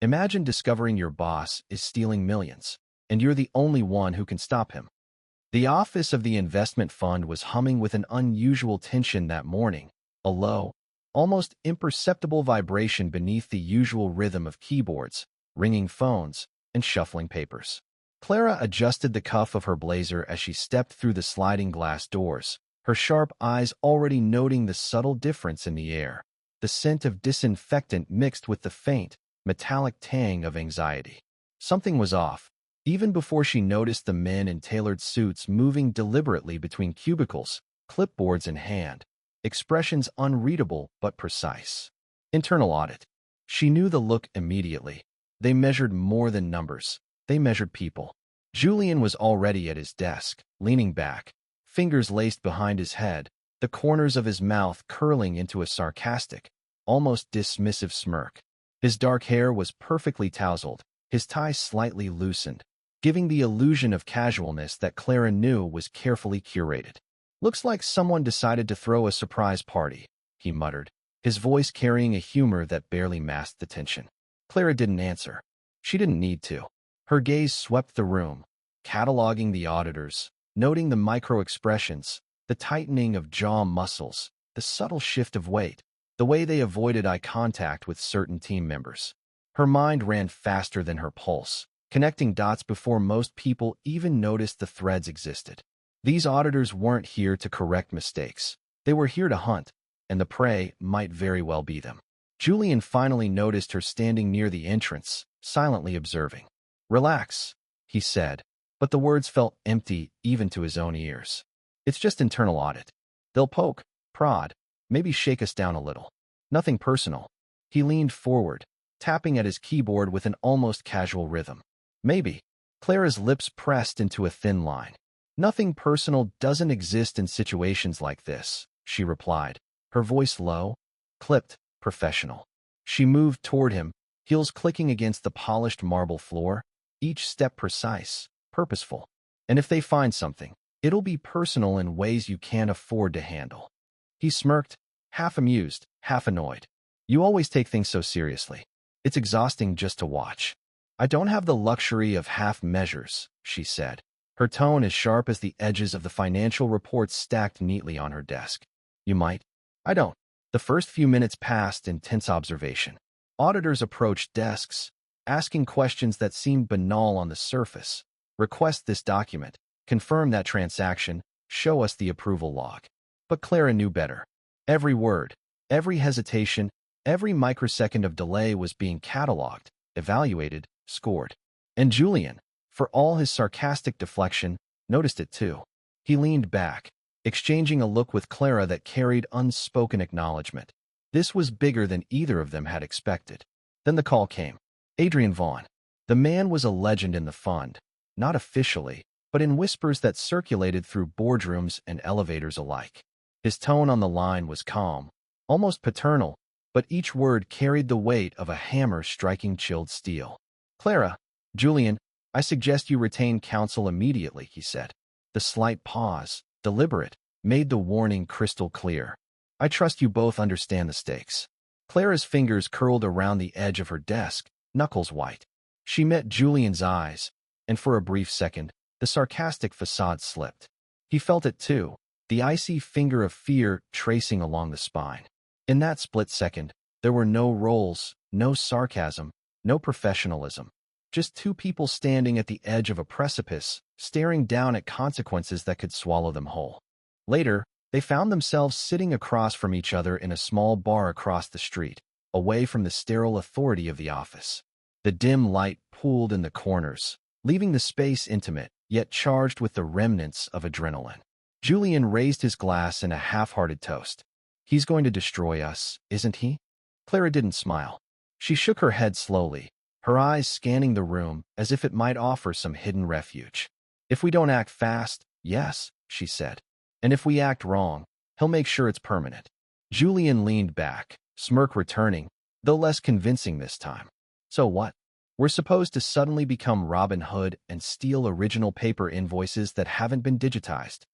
Imagine discovering your boss is stealing millions, and you're the only one who can stop him. The office of the investment fund was humming with an unusual tension that morning, a low, almost imperceptible vibration beneath the usual rhythm of keyboards, ringing phones, and shuffling papers. Clara adjusted the cuff of her blazer as she stepped through the sliding glass doors, her sharp eyes already noting the subtle difference in the air, the scent of disinfectant mixed with the faint, metallic tang of anxiety. Something was off, even before she noticed the men in tailored suits moving deliberately between cubicles, clipboards in hand, expressions unreadable but precise. Internal audit. She knew the look immediately. They measured more than numbers. They measured people. Julian was already at his desk, leaning back, fingers laced behind his head, the corners of his mouth curling into a sarcastic, almost dismissive smirk. His dark hair was perfectly tousled, his tie slightly loosened, giving the illusion of casualness that Clara knew was carefully curated. "Looks like someone decided to throw a surprise party," he muttered, his voice carrying a humor that barely masked the tension. Clara didn't answer. She didn't need to. Her gaze swept the room, cataloging the auditors, noting the micro-expressions, the tightening of jaw muscles, the subtle shift of weight, the way they avoided eye contact with certain team members. Her mind ran faster than her pulse, connecting dots before most people even noticed the threads existed. These auditors weren't here to correct mistakes. They were here to hunt, and the prey might very well be them. Julian finally noticed her standing near the entrance, silently observing. "Relax," he said, but the words felt empty even to his own ears. "It's just internal audit. They'll poke, prod, maybe shake us down a little. Nothing personal." He leaned forward, tapping at his keyboard with an almost casual rhythm. "Maybe." Clara's lips pressed into a thin line. "Nothing personal doesn't exist in situations like this," she replied, her voice low, clipped, professional. She moved toward him, heels clicking against the polished marble floor, each step precise, purposeful. "And if they find something, it'll be personal in ways you can't afford to handle." He smirked, half amused, half annoyed. "You always take things so seriously. It's exhausting just to watch." "I don't have the luxury of half measures," she said, her tone as sharp as the edges of the financial reports stacked neatly on her desk. "You might." "I don't." The first few minutes passed in tense observation. Auditors approached desks, asking questions that seemed banal on the surface. "Request this document, confirm that transaction, show us the approval log." But Clara knew better. Every word, every hesitation, every microsecond of delay was being cataloged, evaluated, scored. And Julian, for all his sarcastic deflection, noticed it too. He leaned back, exchanging a look with Clara that carried unspoken acknowledgement. This was bigger than either of them had expected. Then the call came. Adrian Vaughn. The man was a legend in the fund, not officially, but in whispers that circulated through boardrooms and elevators alike. His tone on the line was calm, almost paternal, but each word carried the weight of a hammer striking chilled steel. "Clara, Julian, I suggest you retain counsel immediately," he said. The slight pause, deliberate, made the warning crystal clear. "I trust you both understand the stakes." Clara's fingers curled around the edge of her desk, knuckles white. She met Julian's eyes, and for a brief second, the sarcastic facade slipped. He felt it too, the icy finger of fear tracing along the spine. In that split second, there were no roles, no sarcasm, no professionalism. Just two people standing at the edge of a precipice, staring down at consequences that could swallow them whole. Later, they found themselves sitting across from each other in a small bar across the street, away from the sterile authority of the office. The dim light pooled in the corners, leaving the space intimate, yet charged with the remnants of adrenaline. Julian raised his glass in a half-hearted toast. "He's going to destroy us, isn't he?" Clara didn't smile. She shook her head slowly, her eyes scanning the room as if it might offer some hidden refuge. "If we don't act fast, yes," she said. "And if we act wrong, he'll make sure it's permanent." Julian leaned back, smirk returning, though less convincing this time. "So what? We're supposed to suddenly become Robin Hood and steal original paper invoices that haven't been digitized?"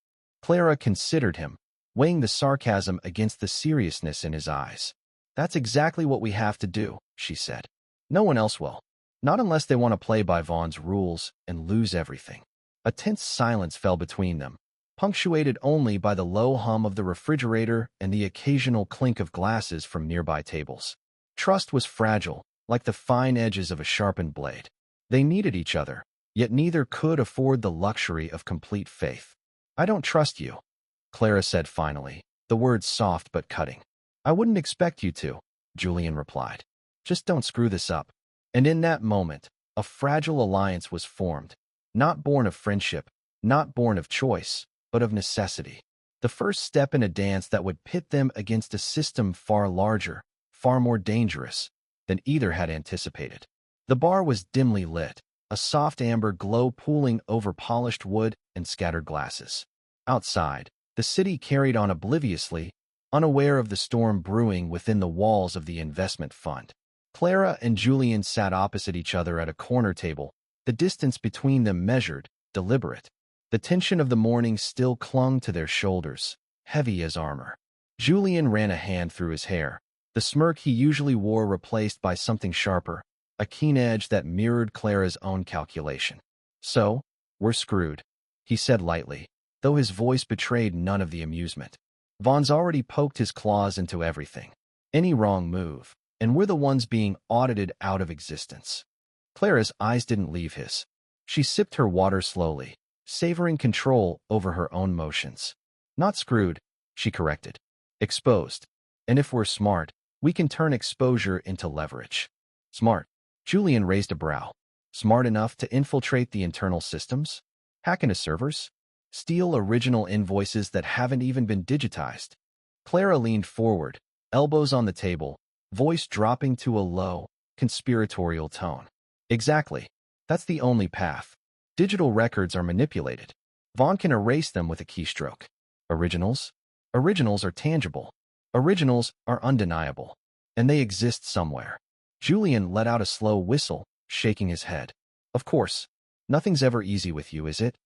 Clara considered him, weighing the sarcasm against the seriousness in his eyes. "That's exactly what we have to do," she said. No one else will. Not unless they want to play by Vaughn's rules and lose everything. A tense silence fell between them, punctuated only by the low hum of the refrigerator and the occasional clink of glasses from nearby tables. Trust was fragile, like the fine edges of a sharpened blade. They needed each other, yet neither could afford the luxury of complete faith. "I don't trust you," Clara said finally, the words soft but cutting. "I wouldn't expect you to," Julian replied. "Just don't screw this up." And in that moment, a fragile alliance was formed, not born of friendship, not born of choice, but of necessity. The first step in a dance that would pit them against a system far larger, far more dangerous than either had anticipated. The bar was dimly lit, a soft amber glow pooling over polished wood and scattered glasses. Outside, the city carried on obliviously, unaware of the storm brewing within the walls of the investment fund. Clara and Julian sat opposite each other at a corner table, the distance between them measured, deliberate. The tension of the morning still clung to their shoulders, heavy as armor. Julian ran a hand through his hair, the smirk he usually wore replaced by something sharper, a keen edge that mirrored Clara's own calculation. "So, we're screwed," he said lightly, though his voice betrayed none of the amusement. "Vaughn's already poked his claws into everything. Any wrong move, and we're the ones being audited out of existence." Clara's eyes didn't leave his. She sipped her water slowly, savoring control over her own motions. "Not screwed," she corrected. "Exposed. And if we're smart, we can turn exposure into leverage." "Smart?" Julian raised a brow. "Smart enough to infiltrate the internal systems? Hack into servers? Steal original invoices that haven't even been digitized?" Clara leaned forward, elbows on the table, voice dropping to a low, conspiratorial tone. "Exactly. That's the only path. Digital records are manipulated. Vaughn can erase them with a keystroke. Originals? Originals are tangible. Originals are undeniable. And they exist somewhere." Julian let out a slow whistle, shaking his head. "Of course. Nothing's ever easy with you, is it?"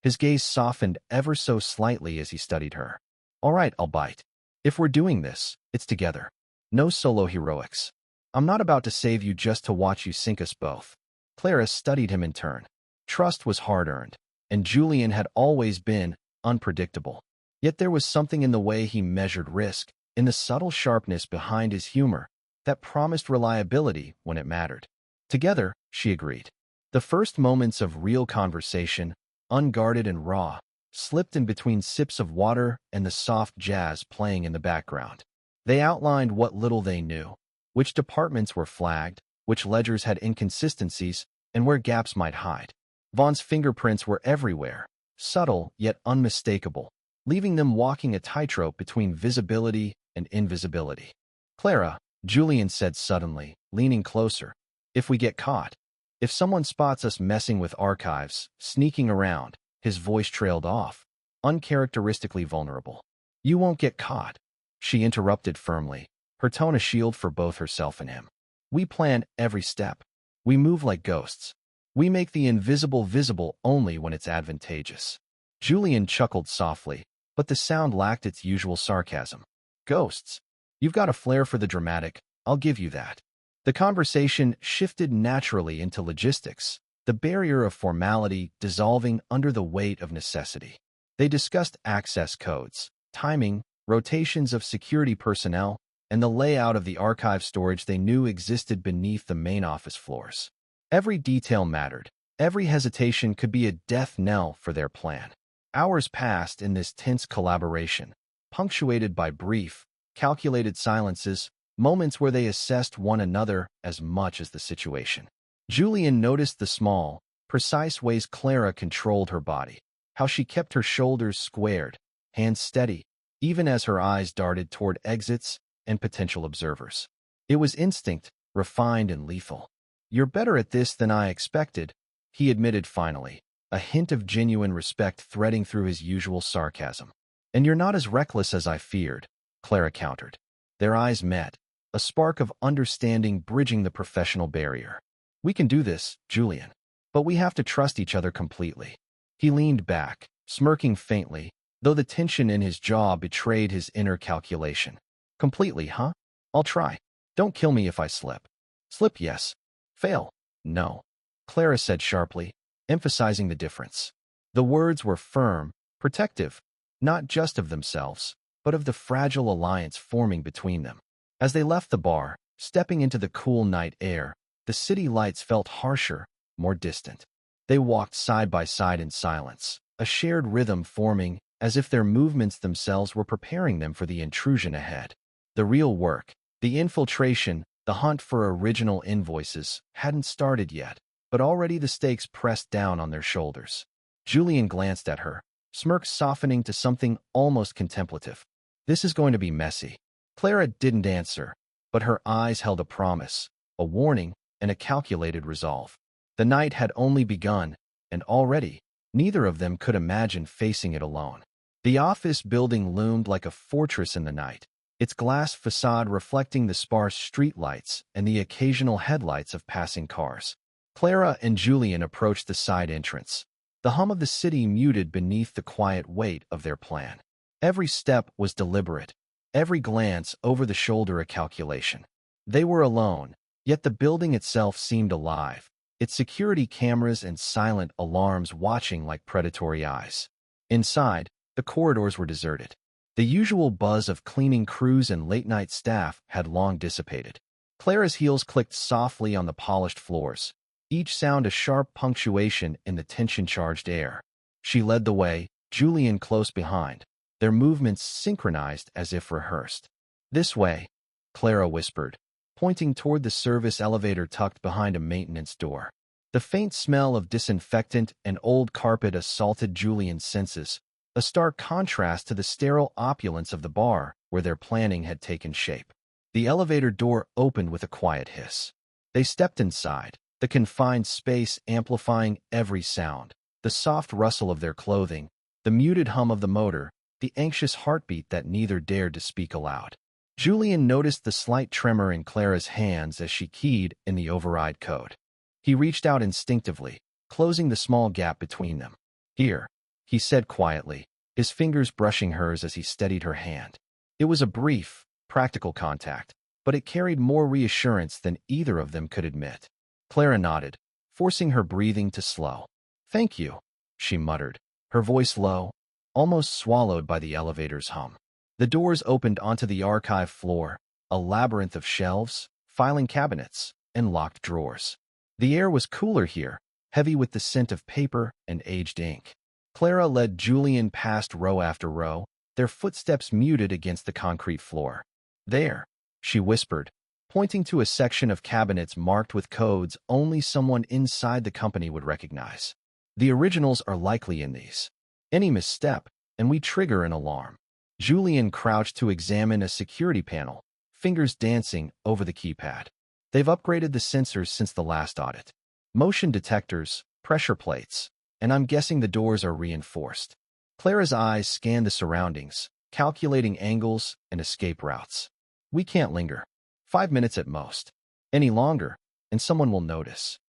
His gaze softened ever so slightly as he studied her. "All right, I'll bite. If we're doing this, it's together. No solo heroics. I'm not about to save you just to watch you sink us both." Clara studied him in turn. Trust was hard-earned, and Julian had always been unpredictable. Yet there was something in the way he measured risk, in the subtle sharpness behind his humor, that promised reliability when it mattered. Together, she agreed. The first moments of real conversation, unguarded and raw, slipped in between sips of water and the soft jazz playing in the background. They outlined what little they knew, which departments were flagged, which ledgers had inconsistencies, and where gaps might hide. Vaughn's fingerprints were everywhere, subtle yet unmistakable, leaving them walking a tightrope between visibility and invisibility. "Clara," Julian said suddenly, leaning closer, "if we get caught, if someone spots us messing with archives, sneaking around," his voice trailed off, uncharacteristically vulnerable. "You won't get caught," she interrupted firmly, her tone a shield for both herself and him. "We plan every step. We move like ghosts. We make the invisible visible only when it's advantageous." Julian chuckled softly, but the sound lacked its usual sarcasm. "Ghosts? You've got a flair for the dramatic, I'll give you that." The conversation shifted naturally into logistics, the barrier of formality dissolving under the weight of necessity. They discussed access codes, timing, rotations of security personnel, and the layout of the archive storage they knew existed beneath the main office floors. Every detail mattered. Every hesitation could be a death knell for their plan. Hours passed in this tense collaboration, punctuated by brief, calculated silences, moments where they assessed one another as much as the situation. Julian noticed the small, precise ways Clara controlled her body, how she kept her shoulders squared, hands steady, even as her eyes darted toward exits and potential observers. It was instinct, refined and lethal. "You're better at this than I expected," he admitted finally, a hint of genuine respect threading through his usual sarcasm. "And you're not as reckless as I feared," Clara countered. Their eyes met, a spark of understanding bridging the professional barrier. "We can do this, Julian. But we have to trust each other completely." He leaned back, smirking faintly, though the tension in his jaw betrayed his inner calculation. "Completely, huh? I'll try. Don't kill me if I slip." "Slip, yes. Fail. No. Clara said sharply, emphasizing the difference. The words were firm, protective, not just of themselves, but of the fragile alliance forming between them. As they left the bar, stepping into the cool night air, the city lights felt harsher, more distant. They walked side by side in silence, a shared rhythm forming as if their movements themselves were preparing them for the intrusion ahead. The real work, the infiltration, the hunt for original invoices hadn't started yet, but already the stakes pressed down on their shoulders. Julian glanced at her, smirk softening to something almost contemplative. This is going to be messy. Clara didn't answer, but her eyes held a promise, a warning, and a calculated resolve. The night had only begun, and already, neither of them could imagine facing it alone. The office building loomed like a fortress in the night, its glass facade reflecting the sparse streetlights and the occasional headlights of passing cars. Clara and Julian approached the side entrance, the hum of the city muted beneath the quiet weight of their plan. Every step was deliberate, every glance over the shoulder a calculation. They were alone, yet the building itself seemed alive, its security cameras and silent alarms watching like predatory eyes. Inside, the corridors were deserted. The usual buzz of cleaning crews and late-night staff had long dissipated. Clara's heels clicked softly on the polished floors, each sound a sharp punctuation in the tension-charged air. She led the way, Julian close behind, their movements synchronized as if rehearsed. "This way," Clara whispered, pointing toward the service elevator tucked behind a maintenance door. The faint smell of disinfectant and old carpet assaulted Julian's senses, a stark contrast to the sterile opulence of the bar where their planning had taken shape. The elevator door opened with a quiet hiss. They stepped inside, the confined space amplifying every sound, the soft rustle of their clothing, the muted hum of the motor, the anxious heartbeat that neither dared to speak aloud. Julian noticed the slight tremor in Clara's hands as she keyed in the override code. He reached out instinctively, closing the small gap between them. "Here," he said quietly, his fingers brushing hers as he steadied her hand. It was a brief, practical contact, but it carried more reassurance than either of them could admit. Clara nodded, forcing her breathing to slow. "Thank you," she muttered, her voice low, almost swallowed by the elevator's hum. The doors opened onto the archive floor, a labyrinth of shelves, filing cabinets, and locked drawers. The air was cooler here, heavy with the scent of paper and aged ink. Clara led Julian past row after row, their footsteps muted against the concrete floor. "There," she whispered, pointing to a section of cabinets marked with codes only someone inside the company would recognize. "The originals are likely in these. Any misstep, and we trigger an alarm." Julian crouched to examine a security panel, fingers dancing over the keypad. "They've upgraded the sensors since the last audit. Motion detectors, pressure plates, and I'm guessing the doors are reinforced." Clara's eyes scanned the surroundings, calculating angles and escape routes. "We can't linger. 5 minutes at most. Any longer, and someone will notice."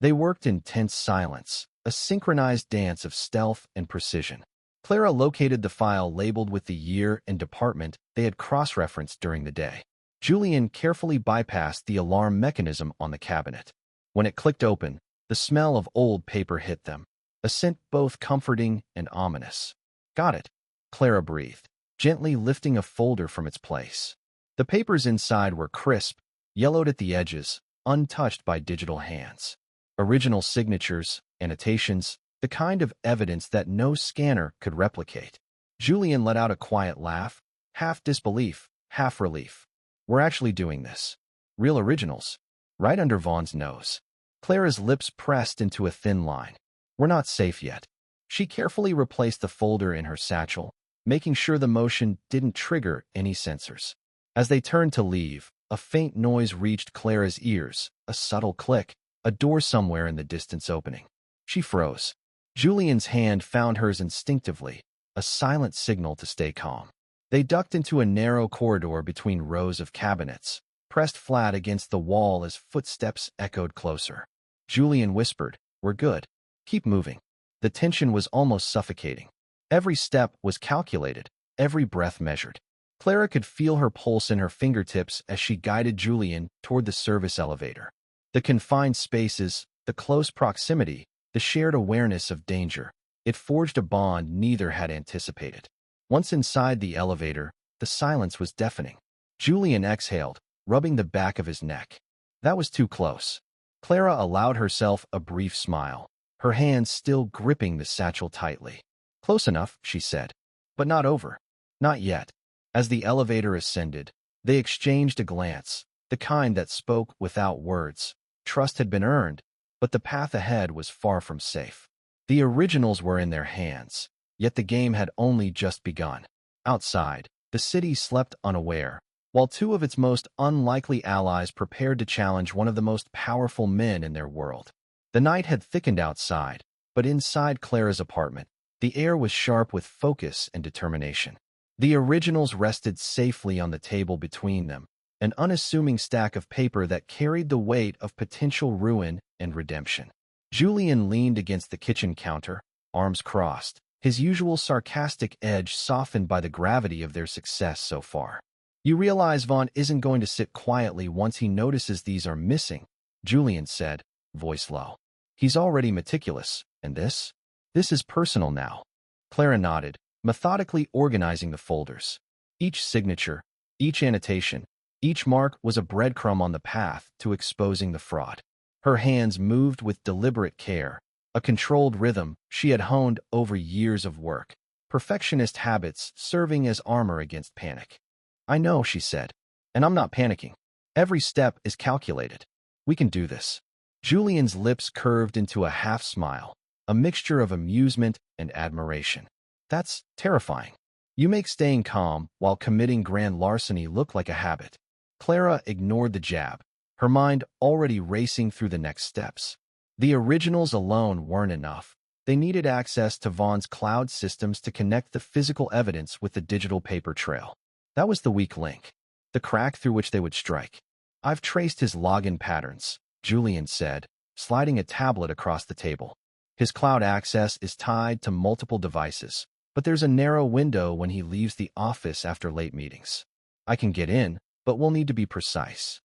They worked in tense silence, a synchronized dance of stealth and precision. Clara located the file labeled with the year and department they had cross-referenced during the day. Julian carefully bypassed the alarm mechanism on the cabinet. When it clicked open, the smell of old paper hit them, a scent both comforting and ominous. "Got it," Clara breathed, gently lifting a folder from its place. The papers inside were crisp, yellowed at the edges, untouched by digital hands. Original signatures, annotations, the kind of evidence that no scanner could replicate. Julian let out a quiet laugh, half disbelief, half relief. "We're actually doing this. Real originals. Right under Vaughn's nose." Clara's lips pressed into a thin line. "We're not safe yet." She carefully replaced the folder in her satchel, making sure the motion didn't trigger any sensors. As they turned to leave, a faint noise reached Clara's ears, a subtle click, a door somewhere in the distance opening. She froze. Julian's hand found hers instinctively, a silent signal to stay calm. They ducked into a narrow corridor between rows of cabinets, pressed flat against the wall as footsteps echoed closer. Julian whispered, "We're good. Keep moving." The tension was almost suffocating. Every step was calculated, every breath measured. Clara could feel her pulse in her fingertips as she guided Julian toward the service elevator. The confined spaces, the close proximity, the shared awareness of danger. It forged a bond neither had anticipated. Once inside the elevator, the silence was deafening. Julian exhaled, rubbing the back of his neck. That was too close. Clara allowed herself a brief smile, her hands still gripping the satchel tightly. Close enough, she said. But not over. Not yet. As the elevator ascended, they exchanged a glance, the kind that spoke without words. Trust had been earned, but the path ahead was far from safe. The originals were in their hands, yet the game had only just begun. Outside, the city slept unaware, while two of its most unlikely allies prepared to challenge one of the most powerful men in their world. The night had thickened outside, but inside Clara's apartment, the air was sharp with focus and determination. The originals rested safely on the table between them, an unassuming stack of paper that carried the weight of potential ruin and redemption. Julian leaned against the kitchen counter, arms crossed, his usual sarcastic edge softened by the gravity of their success so far. You realize Vaughn isn't going to sit quietly once he notices these are missing, Julian said, voice low. He's already meticulous, and this is personal now. Clara nodded, methodically organizing the folders. Each signature, each annotation, each mark was a breadcrumb on the path to exposing the fraud. Her hands moved with deliberate care, a controlled rhythm she had honed over years of work, perfectionist habits serving as armor against panic. I know, she said, and I'm not panicking. Every step is calculated. We can do this. Julian's lips curved into a half smile, a mixture of amusement and admiration. That's terrifying. You make staying calm while committing grand larceny look like a habit. Clara ignored the jab, her mind already racing through the next steps. The originals alone weren't enough. They needed access to Vaughn's cloud systems to connect the physical evidence with the digital paper trail. That was the weak link, the crack through which they would strike. I've traced his login patterns, Julian said, sliding a tablet across the table. His cloud access is tied to multiple devices, but there's a narrow window when he leaves the office after late meetings. I can get in, but we'll need to be precise.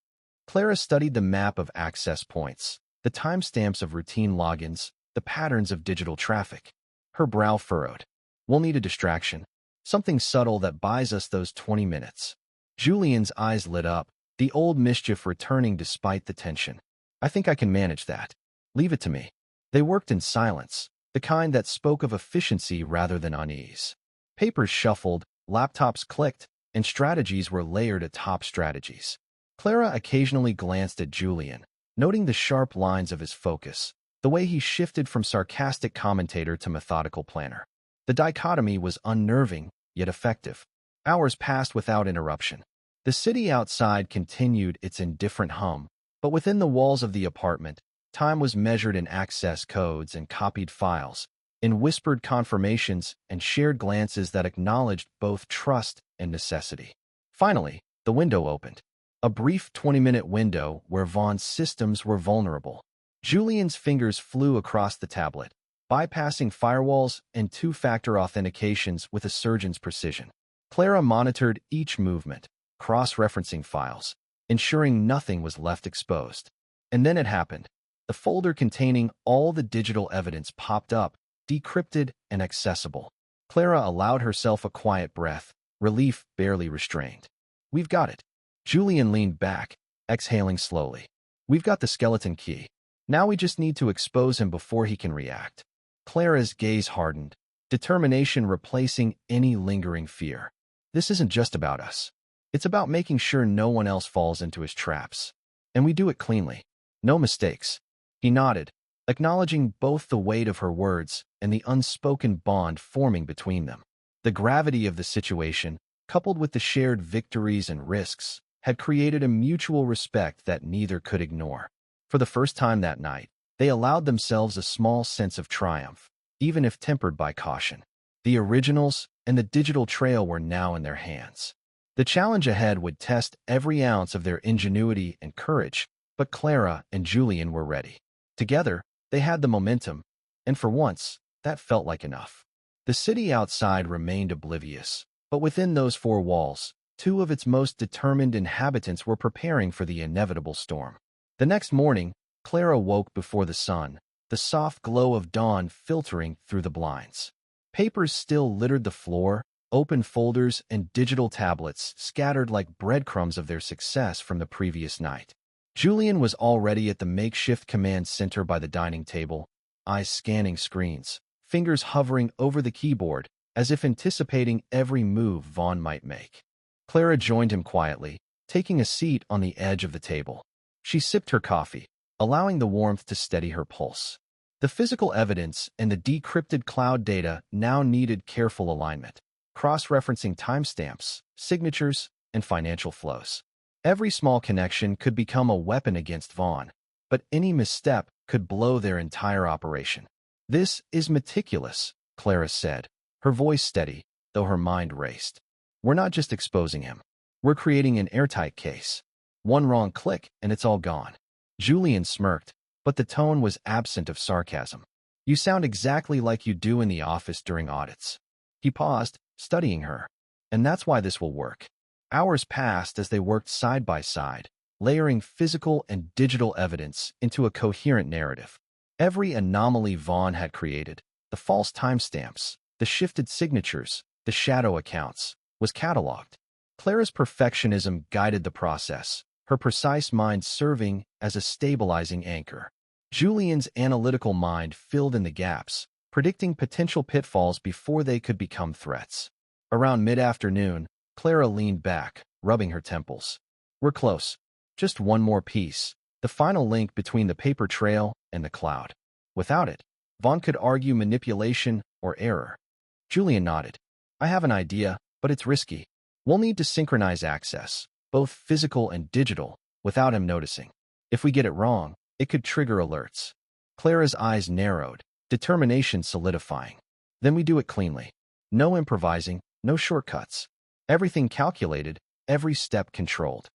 Clara studied the map of access points, the timestamps of routine logins, the patterns of digital traffic. Her brow furrowed. We'll need a distraction, something subtle that buys us those 20 minutes. Julian's eyes lit up, the old mischief returning despite the tension. I think I can manage that. Leave it to me. They worked in silence, the kind that spoke of efficiency rather than unease. Papers shuffled, laptops clicked, and strategies were layered atop strategies. Clara occasionally glanced at Julian, noting the sharp lines of his focus, the way he shifted from sarcastic commentator to methodical planner. The dichotomy was unnerving, yet effective. Hours passed without interruption. The city outside continued its indifferent hum, but within the walls of the apartment, time was measured in access codes and copied files, in whispered confirmations and shared glances that acknowledged both trust and necessity. Finally, the window opened. A brief 20-minute window where Vaughn's systems were vulnerable. Julian's fingers flew across the tablet, bypassing firewalls and two-factor authentications with a surgeon's precision. Clara monitored each movement, cross-referencing files, ensuring nothing was left exposed. And then it happened. The folder containing all the digital evidence popped up, decrypted and accessible. Clara allowed herself a quiet breath, relief barely restrained. We've got it. Julian leaned back, exhaling slowly. We've got the skeleton key. Now we just need to expose him before he can react. Clara's gaze hardened, determination replacing any lingering fear. This isn't just about us. It's about making sure no one else falls into his traps. And we do it cleanly. No mistakes. He nodded, acknowledging both the weight of her words and the unspoken bond forming between them. The gravity of the situation, coupled with the shared victories and risks, had created a mutual respect that neither could ignore. For the first time that night, they allowed themselves a small sense of triumph, even if tempered by caution. The originals and the digital trail were now in their hands. The challenge ahead would test every ounce of their ingenuity and courage, but Clara and Julian were ready. Together, they had the momentum, and for once, that felt like enough. The city outside remained oblivious, but within those four walls, two of its most determined inhabitants were preparing for the inevitable storm. The next morning, Clara woke before the sun, the soft glow of dawn filtering through the blinds. Papers still littered the floor, open folders and digital tablets scattered like breadcrumbs of their success from the previous night. Julian was already at the makeshift command center by the dining table, eyes scanning screens, fingers hovering over the keyboard, as if anticipating every move Vaughn might make. Clara joined him quietly, taking a seat on the edge of the table. She sipped her coffee, allowing the warmth to steady her pulse. The physical evidence and the decrypted cloud data now needed careful alignment, cross-referencing timestamps, signatures, and financial flows. Every small connection could become a weapon against Vaughn, but any misstep could blow their entire operation. "This is meticulous," Clara said, her voice steady, though her mind raced. "We're not just exposing him. We're creating an airtight case. One wrong click and it's all gone." Julian smirked, but the tone was absent of sarcasm. "You sound exactly like you do in the office during audits." He paused, studying her. "And that's why this will work." Hours passed as they worked side by side, layering physical and digital evidence into a coherent narrative. Every anomaly Vaughn had created, the false timestamps, the shifted signatures, the shadow accounts, was cataloged. Clara's perfectionism guided the process, her precise mind serving as a stabilizing anchor. Julian's analytical mind filled in the gaps, predicting potential pitfalls before they could become threats. Around mid-afternoon, Clara leaned back, rubbing her temples. "We're close. Just one more piece, the final link between the paper trail and the cloud. Without it, Vaughn could argue manipulation or error." Julian nodded. "I have an idea, but it's risky. We'll need to synchronize access, both physical and digital, without him noticing. If we get it wrong, it could trigger alerts." Clara's eyes narrowed, determination solidifying. "Then we do it cleanly. No improvising, no shortcuts. Everything calculated, every step controlled."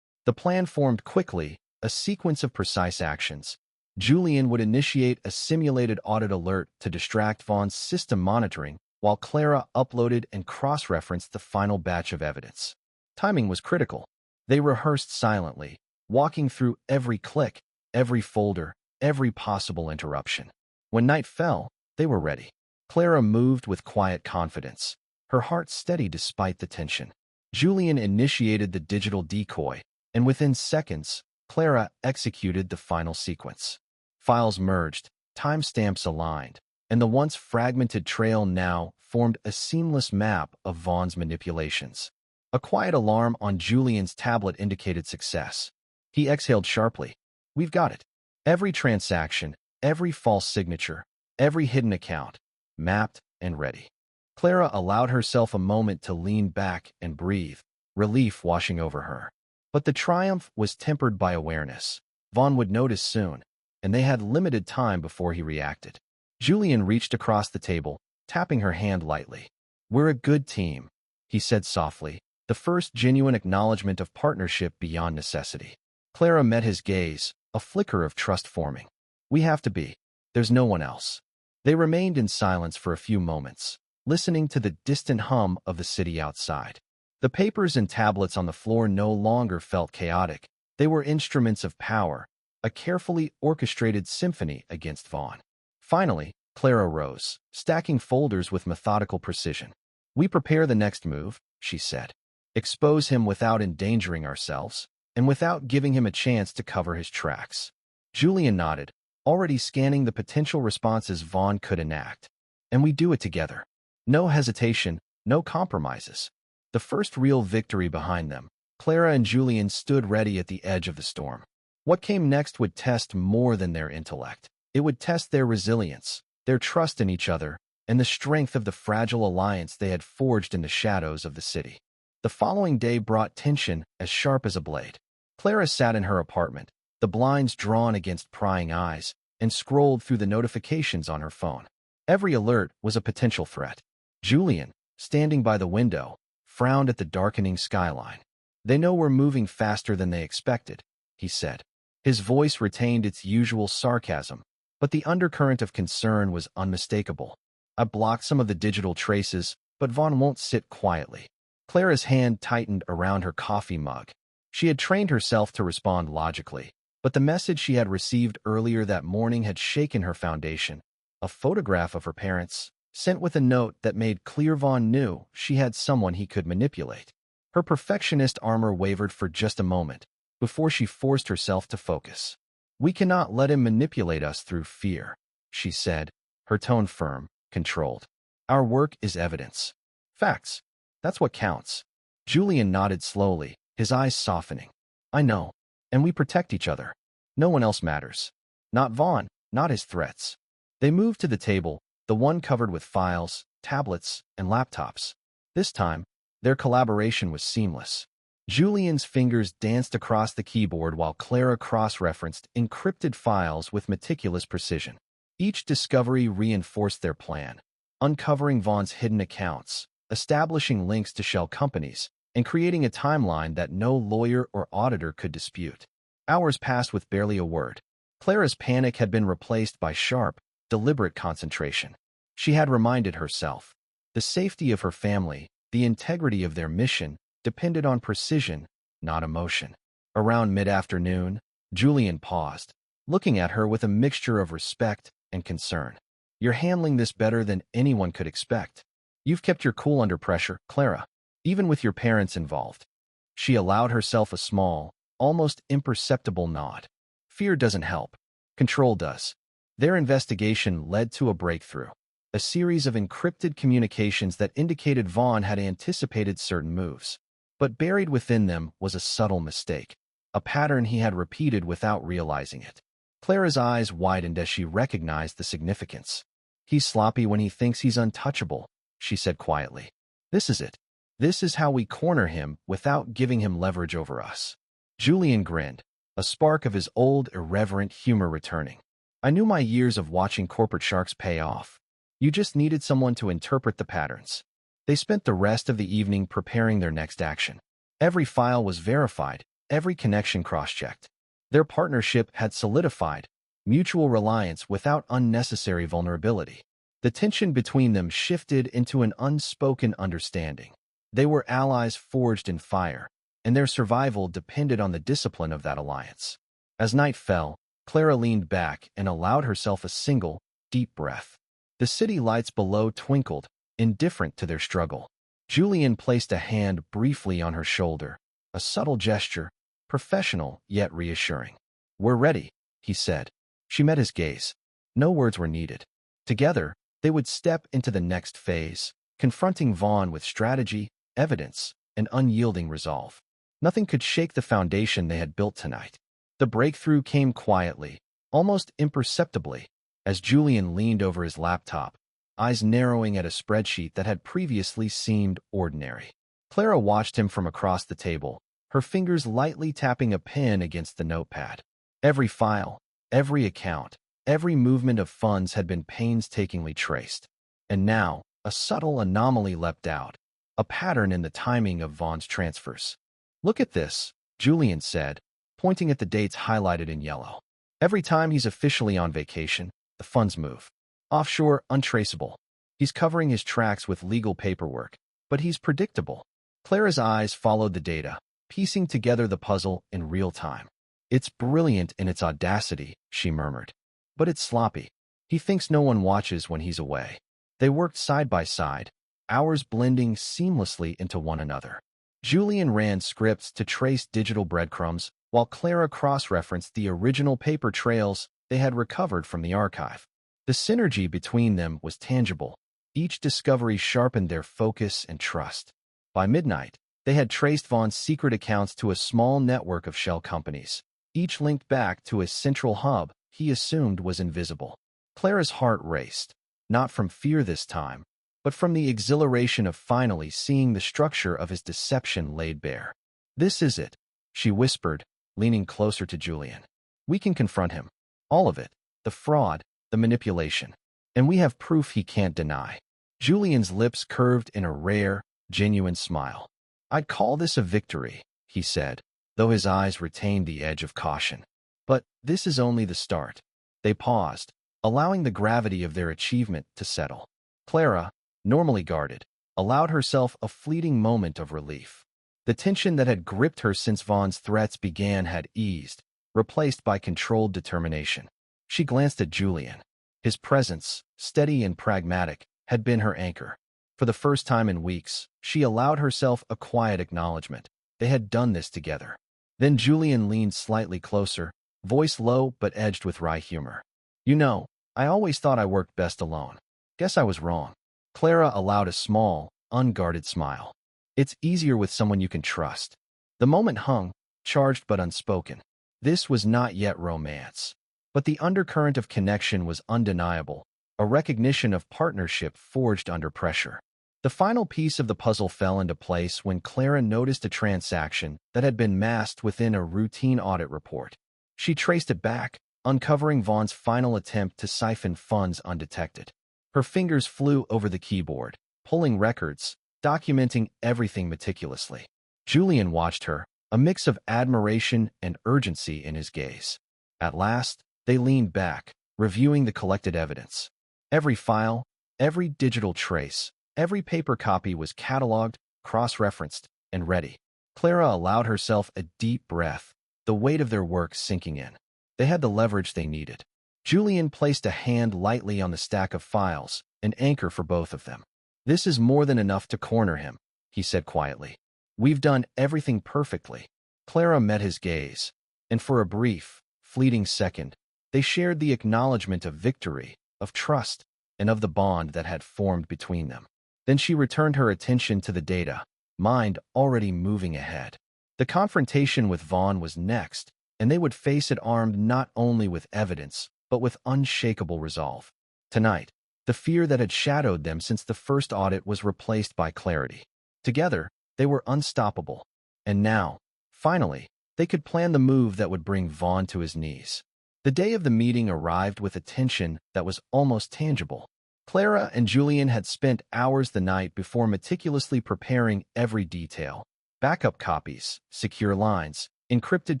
The plan formed quickly, a sequence of precise actions. Julian would initiate a simulated audit alert to distract Vaughn's system monitoring, while Clara uploaded and cross-referenced the final batch of evidence. Timing was critical. They rehearsed silently, walking through every click, every folder, every possible interruption. When night fell, they were ready. Clara moved with quiet confidence, her heart steady despite the tension. Julian initiated the digital decoy, and within seconds, Clara executed the final sequence. Files merged, timestamps aligned, and the once fragmented trail now formed a seamless map of Vaughn's manipulations. A quiet alarm on Julian's tablet indicated success. He exhaled sharply. "We've got it. Every transaction, every false signature, every hidden account, mapped and ready." Clara allowed herself a moment to lean back and breathe, relief washing over her. But the triumph was tempered by awareness. Vaughn would notice soon, and they had limited time before he reacted. Julian reached across the table, tapping her hand lightly. "We're a good team," he said softly, the first genuine acknowledgement of partnership beyond necessity. Clara met his gaze, a flicker of trust forming. "We have to be. There's no one else." They remained in silence for a few moments, listening to the distant hum of the city outside. The papers and tablets on the floor no longer felt chaotic. They were instruments of power, a carefully orchestrated symphony against Vaughn. Finally, Clara rose, stacking folders with methodical precision. "We prepare the next move," she said. "Expose him without endangering ourselves, and without giving him a chance to cover his tracks." Julian nodded, already scanning the potential responses Vaughn could enact. "And we do it together. No hesitation, no compromises." The first real victory behind them, Clara and Julian stood ready at the edge of the storm. What came next would test more than their intellect. It would test their resilience, their trust in each other, and the strength of the fragile alliance they had forged in the shadows of the city. The following day brought tension as sharp as a blade. Clara sat in her apartment, the blinds drawn against prying eyes, and scrolled through the notifications on her phone. Every alert was a potential threat. Julian, standing by the window, frowned at the darkening skyline. "They know we're moving faster than they expected," he said. His voice retained its usual sarcasm, but the undercurrent of concern was unmistakable. "I blocked some of the digital traces, but Vaughn won't sit quietly." Clara's hand tightened around her coffee mug. She had trained herself to respond logically. But the message she had received earlier that morning had shaken her foundation. A photograph of her parents, sent with a note that made clear Vaughn knew she had someone he could manipulate. Her perfectionist armor wavered for just a moment, before she forced herself to focus. "We cannot let him manipulate us through fear," she said, her tone firm, controlled. "Our work is evidence. Facts. That's what counts." Julian nodded slowly, his eyes softening. "I know. And we protect each other. No one else matters. Not Vaughn, not his threats." They moved to the table, the one covered with files, tablets, and laptops. This time, their collaboration was seamless. Julian's fingers danced across the keyboard while Clara cross-referenced encrypted files with meticulous precision. Each discovery reinforced their plan, uncovering Vaughn's hidden accounts, establishing links to shell companies, and creating a timeline that no lawyer or auditor could dispute. Hours passed with barely a word. Clara's panic had been replaced by sharp, deliberate concentration. She had reminded herself, the safety of her family, the integrity of their mission, depended on precision, not emotion. Around mid-afternoon, Julian paused, looking at her with a mixture of respect and concern. "You're handling this better than anyone could expect. You've kept your cool under pressure, Clara, even with your parents involved." She allowed herself a small, almost imperceptible nod. "Fear doesn't help. Control does." Their investigation led to a breakthrough, a series of encrypted communications that indicated Vaughn had anticipated certain moves. But buried within them was a subtle mistake, a pattern he had repeated without realizing it. Clara's eyes widened as she recognized the significance. "He's sloppy when he thinks he's untouchable," she said quietly. "This is it. This is how we corner him without giving him leverage over us." Julian grinned, a spark of his old, irreverent humor returning. "I knew my years of watching corporate sharks pay off. You just needed someone to interpret the patterns." They spent the rest of the evening preparing their next action. Every file was verified, every connection cross-checked. Their partnership had solidified, mutual reliance without unnecessary vulnerability. The tension between them shifted into an unspoken understanding. They were allies forged in fire, and their survival depended on the discipline of that alliance. As night fell, Clara leaned back and allowed herself a single, deep breath. The city lights below twinkled, indifferent to their struggle. Julian placed a hand briefly on her shoulder, a subtle gesture, professional yet reassuring. "We're ready," he said. She met his gaze. No words were needed. Together, they would step into the next phase, confronting Vaughn with strategy, evidence, and unyielding resolve. Nothing could shake the foundation they had built tonight. The breakthrough came quietly, almost imperceptibly, as Julian leaned over his laptop, eyes narrowing at a spreadsheet that had previously seemed ordinary. Clara watched him from across the table, her fingers lightly tapping a pen against the notepad. Every file, every account, every movement of funds had been painstakingly traced. And now, a subtle anomaly leapt out, a pattern in the timing of Vaughn's transfers. "Look at this," Julian said, pointing at the dates highlighted in yellow. "Every time he's officially on vacation, the funds move. Offshore, untraceable. He's covering his tracks with legal paperwork, but he's predictable." Clara's eyes followed the data, piecing together the puzzle in real time. "It's brilliant in its audacity," she murmured. "But it's sloppy. He thinks no one watches when he's away." They worked side by side, hours blending seamlessly into one another. Julian ran scripts to trace digital breadcrumbs, while Clara cross-referenced the original paper trails they had recovered from the archive. The synergy between them was tangible. Each discovery sharpened their focus and trust. By midnight, they had traced Vaughn's secret accounts to a small network of shell companies, each linked back to a central hub he assumed was invisible. Clara's heart raced, not from fear this time, but from the exhilaration of finally seeing the structure of his deception laid bare. "This is it," she whispered, leaning closer to Julian. "We can confront him. All of it. The fraud, the manipulation. And we have proof he can't deny." Julian's lips curved in a rare, genuine smile. "I'd call this a victory," he said, though his eyes retained the edge of caution. "But this is only the start." They paused, allowing the gravity of their achievement to settle. Clara, normally guarded, allowed herself a fleeting moment of relief. The tension that had gripped her since Vaughn's threats began had eased, replaced by controlled determination. She glanced at Julian. His presence, steady and pragmatic, had been her anchor. For the first time in weeks, she allowed herself a quiet acknowledgement. They had done this together. Then Julian leaned slightly closer, voice low but edged with wry humor. You know, I always thought I worked best alone. Guess I was wrong. Clara allowed a small, unguarded smile. It's easier with someone you can trust. The moment hung, charged but unspoken. This was not yet romance. But the undercurrent of connection was undeniable, a recognition of partnership forged under pressure. The final piece of the puzzle fell into place when Clara noticed a transaction that had been masked within a routine audit report. She traced it back, uncovering Vaughn's final attempt to siphon funds undetected. Her fingers flew over the keyboard, pulling records, documenting everything meticulously. Julian watched her, a mix of admiration and urgency in his gaze. At last, they leaned back, reviewing the collected evidence. Every file, every digital trace, every paper copy was cataloged, cross-referenced, and ready. Clara allowed herself a deep breath, the weight of their work sinking in. They had the leverage they needed. Julian placed a hand lightly on the stack of files, an anchor for both of them. This is more than enough to corner him, he said quietly. We've done everything perfectly. Clara met his gaze, and for a brief, fleeting second, they shared the acknowledgement of victory, of trust, and of the bond that had formed between them. Then she returned her attention to the data, mind already moving ahead. The confrontation with Vaughn was next, and they would face it armed not only with evidence, but with unshakable resolve. Tonight, the fear that had shadowed them since the first audit was replaced by clarity. Together, they were unstoppable. And now, finally, they could plan the move that would bring Vaughn to his knees. The day of the meeting arrived with a tension that was almost tangible. Clara and Julian had spent hours the night before meticulously preparing every detail. Backup copies, secure lines, encrypted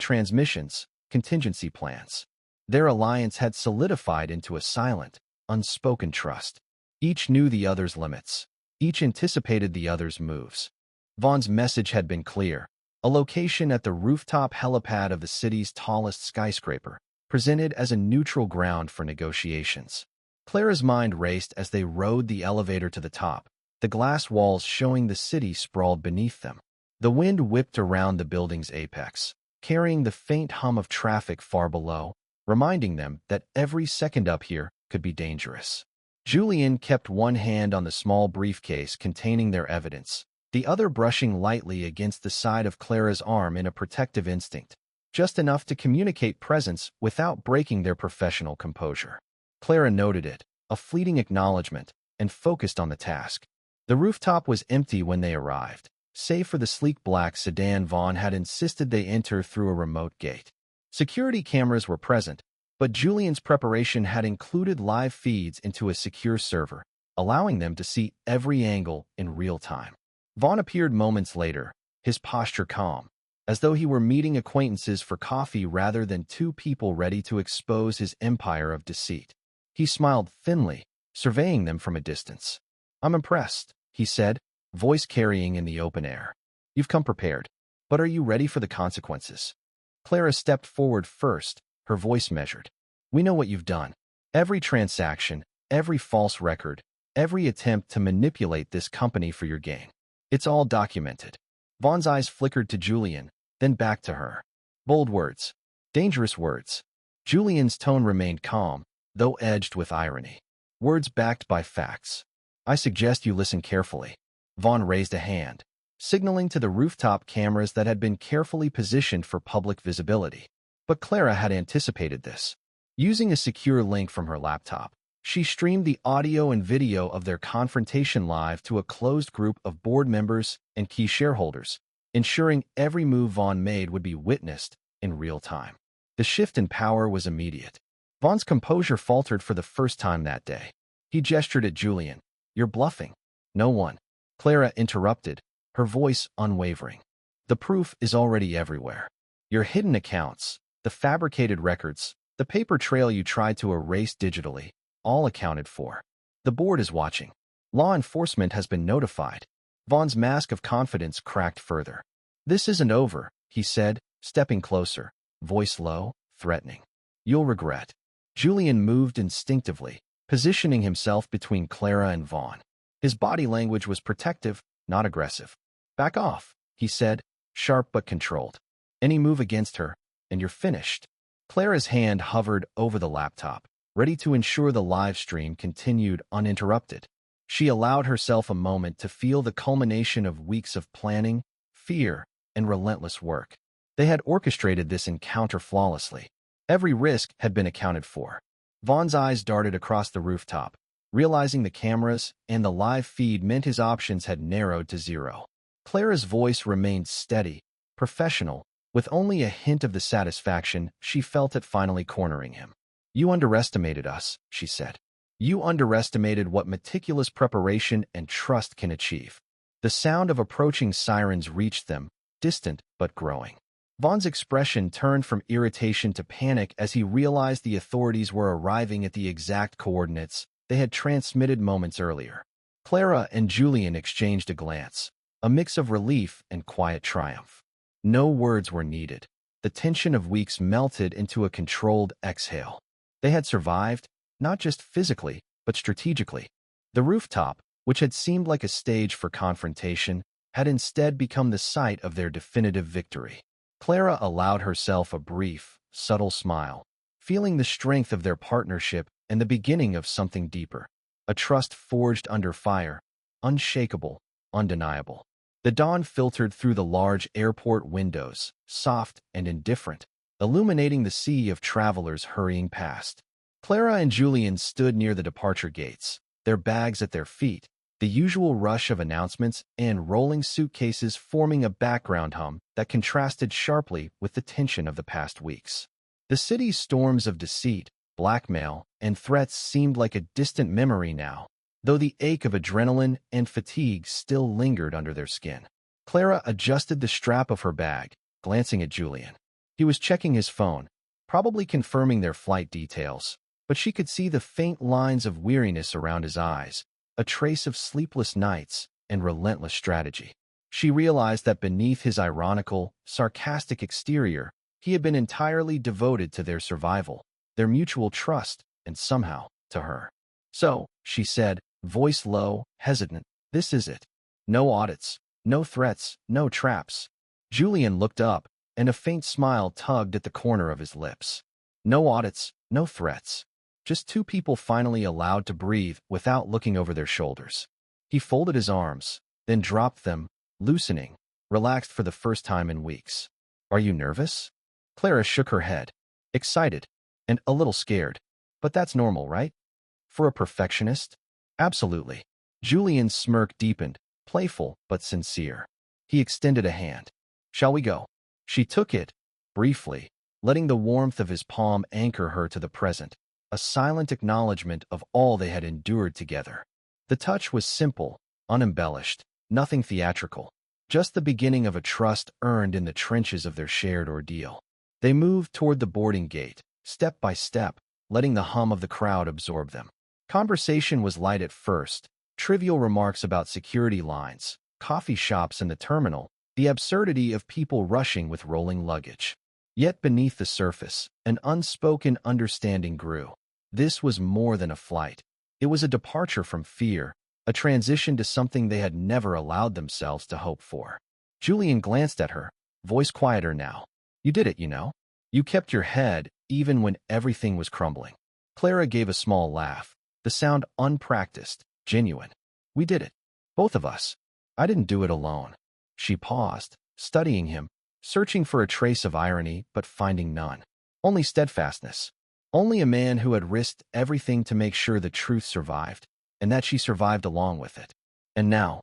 transmissions, contingency plans. Their alliance had solidified into a silent, unspoken trust. Each knew the other's limits. Each anticipated the other's moves. Vaughn's message had been clear. A location at the rooftop helipad of the city's tallest skyscraper, presented as a neutral ground for negotiations. Clara's mind raced as they rode the elevator to the top, the glass walls showing the city sprawled beneath them. The wind whipped around the building's apex, carrying the faint hum of traffic far below, reminding them that every second up here could be dangerous. Julian kept one hand on the small briefcase containing their evidence, the other brushing lightly against the side of Clara's arm in a protective instinct, just enough to communicate presence without breaking their professional composure. Clara noted it, a fleeting acknowledgement, and focused on the task. The rooftop was empty when they arrived, save for the sleek black sedan Vaughn had insisted they enter through a remote gate. Security cameras were present, but Julian's preparation had included live feeds into a secure server, allowing them to see every angle in real time. Vaughn appeared moments later, his posture calm, as though he were meeting acquaintances for coffee rather than two people ready to expose his empire of deceit. He smiled thinly, surveying them from a distance. I'm impressed, he said, voice carrying in the open air. You've come prepared, but are you ready for the consequences? Clara stepped forward first, her voice measured. We know what you've done. Every transaction, every false record, every attempt to manipulate this company for your gain. It's all documented. Vaughn's eyes flickered to Julian, then back to her. Bold words. Dangerous words. Julian's tone remained calm, though edged with irony. Words backed by facts. I suggest you listen carefully. Vaughn raised a hand, signaling to the rooftop cameras that had been carefully positioned for public visibility. But Clara had anticipated this. Using a secure link from her laptop, she streamed the audio and video of their confrontation live to a closed group of board members and key shareholders, ensuring every move Vaughn made would be witnessed in real time. The shift in power was immediate. Vaughn's composure faltered for the first time that day. He gestured at Julian. You're bluffing. No one. Clara interrupted, her voice unwavering. The proof is already everywhere. Your hidden accounts, the fabricated records, the paper trail you tried to erase digitally, all accounted for. The board is watching. Law enforcement has been notified. Vaughn's mask of confidence cracked further. This isn't over, he said, stepping closer, voice low, threatening. You'll regret. Julian moved instinctively, positioning himself between Clara and Vaughn. His body language was protective, not aggressive. Back off, he said, sharp but controlled. Any move against her, and you're finished. Clara's hand hovered over the laptop, ready to ensure the live stream continued uninterrupted. She allowed herself a moment to feel the culmination of weeks of planning, fear, and relentless work. They had orchestrated this encounter flawlessly. Every risk had been accounted for. Vaughn's eyes darted across the rooftop, realizing the cameras and the live feed meant his options had narrowed to zero. Clara's voice remained steady, professional, with only a hint of the satisfaction she felt at finally cornering him. You underestimated us, she said. You underestimated what meticulous preparation and trust can achieve. The sound of approaching sirens reached them, distant but growing. Vaughn's expression turned from irritation to panic as he realized the authorities were arriving at the exact coordinates they had transmitted moments earlier. Clara and Julian exchanged a glance, a mix of relief and quiet triumph. No words were needed. The tension of weeks melted into a controlled exhale. They had survived, not just physically, but strategically. The rooftop, which had seemed like a stage for confrontation, had instead become the site of their definitive victory. Clara allowed herself a brief, subtle smile, feeling the strength of their partnership and the beginning of something deeper. A trust forged under fire, unshakable, undeniable. The dawn filtered through the large airport windows, soft and indifferent, illuminating the sea of travelers hurrying past. Clara and Julian stood near the departure gates, their bags at their feet, the usual rush of announcements and rolling suitcases forming a background hum that contrasted sharply with the tension of the past weeks. The city's storms of deceit, blackmail, and threats seemed like a distant memory now, though the ache of adrenaline and fatigue still lingered under their skin. Clara adjusted the strap of her bag, glancing at Julian. He was checking his phone, probably confirming their flight details, but she could see the faint lines of weariness around his eyes, a trace of sleepless nights and relentless strategy. She realized that beneath his ironical, sarcastic exterior, he had been entirely devoted to their survival, their mutual trust, and somehow, to her. So, she said, voice low, hesitant, this is it. No audits, no threats, no traps. Julian looked up, and a faint smile tugged at the corner of his lips. No audits, no threats. Just two people finally allowed to breathe without looking over their shoulders. He folded his arms, then dropped them, loosening, relaxed for the first time in weeks. Are you nervous? Clara shook her head, excited, and a little scared. But that's normal, right? For a perfectionist? Absolutely. Julian's smirk deepened, playful but sincere. He extended a hand. Shall we go? She took it, briefly, letting the warmth of his palm anchor her to the present, a silent acknowledgement of all they had endured together. The touch was simple, unembellished, nothing theatrical, just the beginning of a trust earned in the trenches of their shared ordeal. They moved toward the boarding gate, step by step, letting the hum of the crowd absorb them. Conversation was light at first, trivial remarks about security lines, coffee shops and the terminal, the absurdity of people rushing with rolling luggage. Yet beneath the surface, an unspoken understanding grew. This was more than a flight. It was a departure from fear, a transition to something they had never allowed themselves to hope for. Julian glanced at her, voice quieter now. You did it, you know. You kept your head, even when everything was crumbling. Clara gave a small laugh, the sound unpracticed, genuine. We did it. Both of us. I didn't do it alone. She paused, studying him, searching for a trace of irony but finding none. Only steadfastness. Only a man who had risked everything to make sure the truth survived, and that she survived along with it. And now?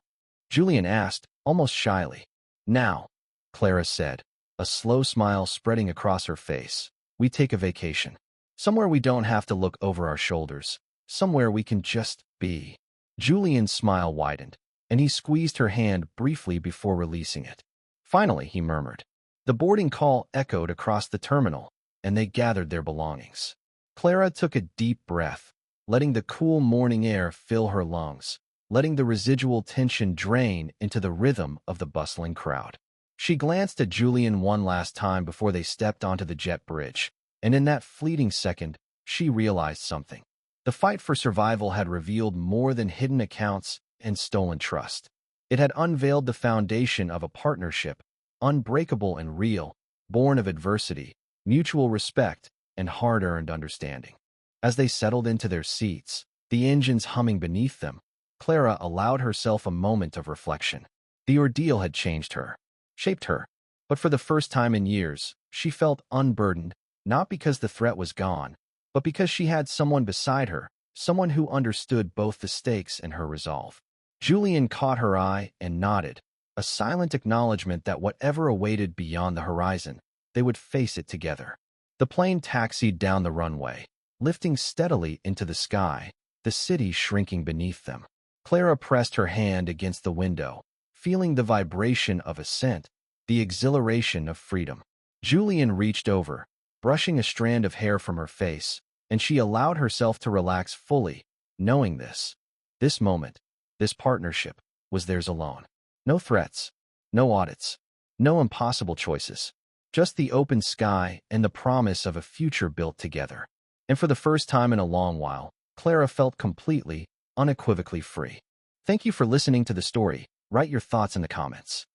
Julian asked, almost shyly. Now, Clara said, a slow smile spreading across her face. We take a vacation. Somewhere we don't have to look over our shoulders. Somewhere we can just be. Julian's smile widened, and he squeezed her hand briefly before releasing it. Finally, he murmured. The boarding call echoed across the terminal, and they gathered their belongings. Clara took a deep breath, letting the cool morning air fill her lungs, letting the residual tension drain into the rhythm of the bustling crowd. She glanced at Julian one last time before they stepped onto the jet bridge, And in that fleeting second, she realized something. The fight for survival had revealed more than hidden accounts and stolen trust. It had unveiled the foundation of a partnership, unbreakable and real, born of adversity, mutual respect, and hard-earned understanding. As they settled into their seats, the engines humming beneath them, Clara allowed herself a moment of reflection. The ordeal had changed her, shaped her, but for the first time in years, she felt unburdened, not because the threat was gone, but because she had someone beside her, someone who understood both the stakes and her resolve. Julian caught her eye and nodded, a silent acknowledgement that whatever awaited beyond the horizon, they would face it together. The plane taxied down the runway, lifting steadily into the sky, the city shrinking beneath them. Clara pressed her hand against the window, feeling the vibration of ascent, the exhilaration of freedom. Julian reached over, brushing a strand of hair from her face, and she allowed herself to relax fully, knowing this moment, this partnership, was theirs alone. No threats, no audits, no impossible choices, just the open sky and the promise of a future built together. And for the first time in a long while, Clara felt completely, unequivocally free. Thank you for listening to the story. Write your thoughts in the comments.